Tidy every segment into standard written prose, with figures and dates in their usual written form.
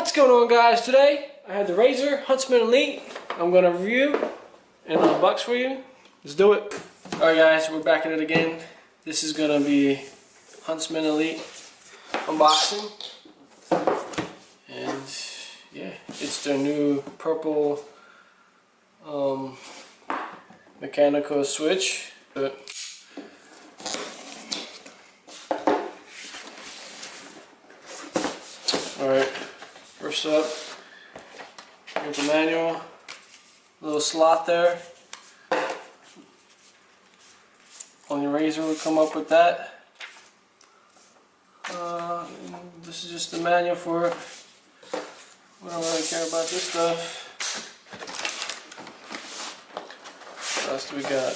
What's going on, guys? Today I have the Razer Huntsman Elite. I'm going to review and unbox for you. Let's do it. Alright guys, we're back at it again. This is going to be Huntsman Elite unboxing. And yeah, it's their new purple mechanical switch. Alright, first up, here's the manual, little slot there. Only Razer would come up with that. This is just the manual for it. We don't really care about this stuff. What else do we got?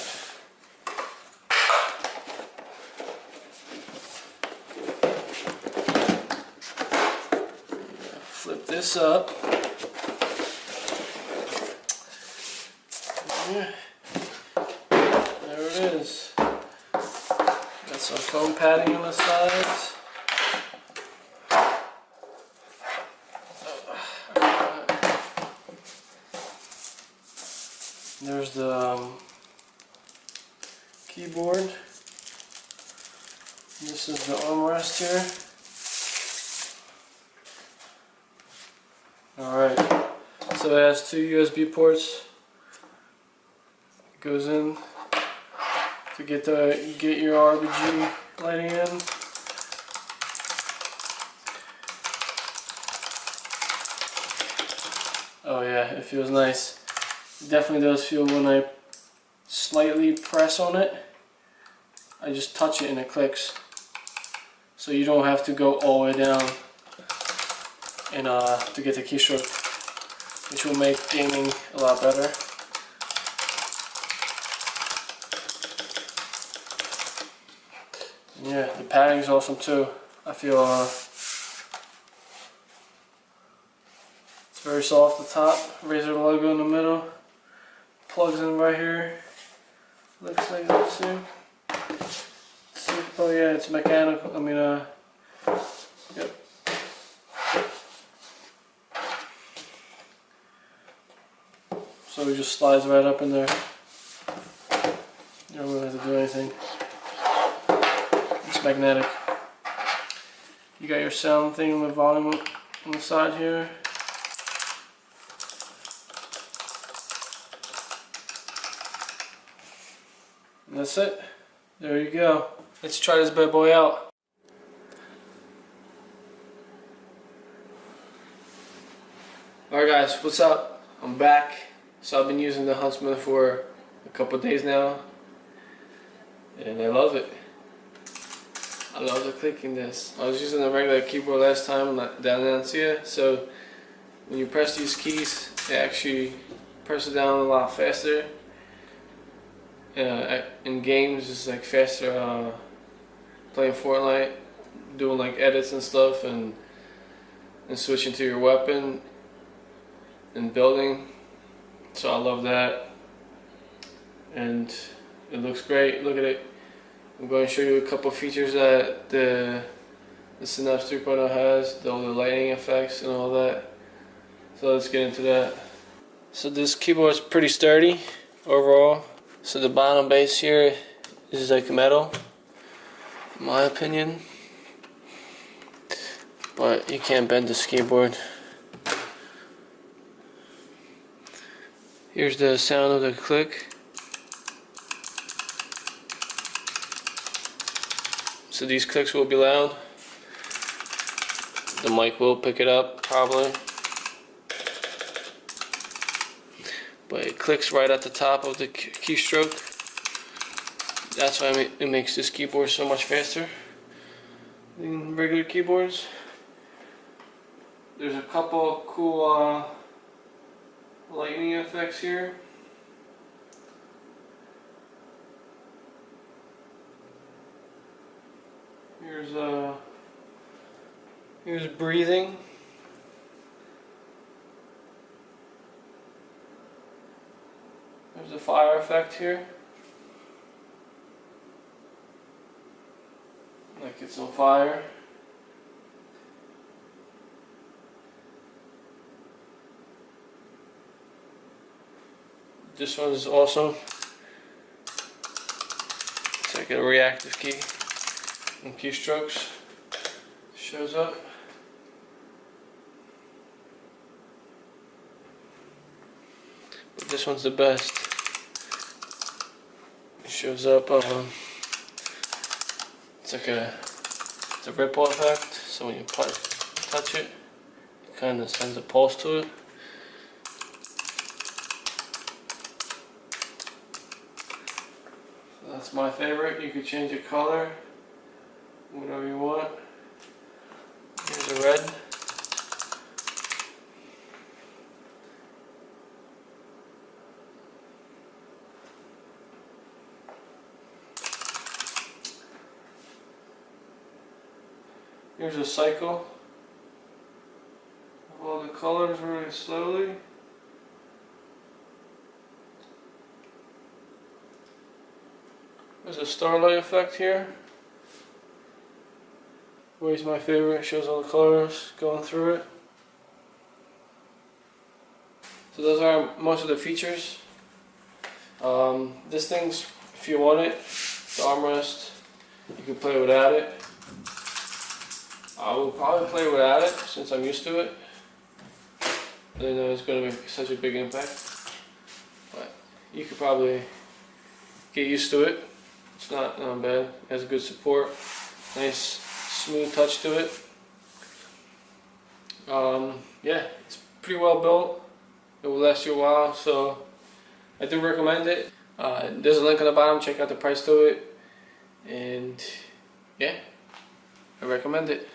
Flip this up. Yeah. There it is. Got some foam padding on the sides. There's the keyboard. This is the armrest here. Alright, so it has two USB ports. It goes in to get your RGB lighting in. Oh yeah, it feels nice. It definitely does feel when I slightly press on it. I just touch it and it clicks. So you don't have to go all the way down and to get the keystroke, which will make gaming a lot better. Yeah, the padding is awesome too. I feel it's very soft at the top. Razer logo in the middle. Plugs in right here. Looks like this too. Oh yeah, it's mechanical. Yep. So it just slides right up in there. You don't really have to do anything. It's magnetic. You got your sound thing with volume on the side here. And that's it. There you go. Let's try this bad boy out. Alright guys, what's up? I'm back. So I've been using the Huntsman for a couple of days now. And I love it. I love the clicking this. I was using a regular keyboard last time down in here. So when you press these keys, it actually presses down a lot faster. In games, it's like faster playing Fortnite, doing like edits and stuff, and switching to your weapon and building. So I love that, and it looks great. Look at it. I'm going to show you a couple features that the Synapse 3.0 has, all the lighting effects and all that. So let's get into that. So this keyboard is pretty sturdy overall. So the bottom base here is like metal, in my opinion, but you can't bend this keyboard. Here's the sound of the click. So these clicks will be loud. The mic will pick it up probably. But it clicks right at the top of the keystroke. That's why it makes this keyboard so much faster than regular keyboards. There's a couple cool lightning effects here. Here's breathing. There's a fire effect here. Like it's on fire. This one is awesome. It's like a reactive key and keystrokes. Shows up. But this one's the best. It shows up. It's like it's a ripple effect. So when you touch it, it kind of sends a pulse to it. So that's my favorite. You could change the color, whatever you want. Here's a red. Here's a cycle of all the colors really slowly. There's a starlight effect here. Where's my favorite? Shows all the colors going through it. So those are most of the features. This thing's, if you want it, the armrest, you can play without it. I will probably play without it since I'm used to it. I didn't know it's going to make such a big impact. But you could probably get used to it. It's not bad. It has good support. Nice smooth touch to it. Yeah, it's pretty well built. It will last you a while, so I do recommend it. There's a link on the bottom. Check out the price to it. And yeah, I recommend it.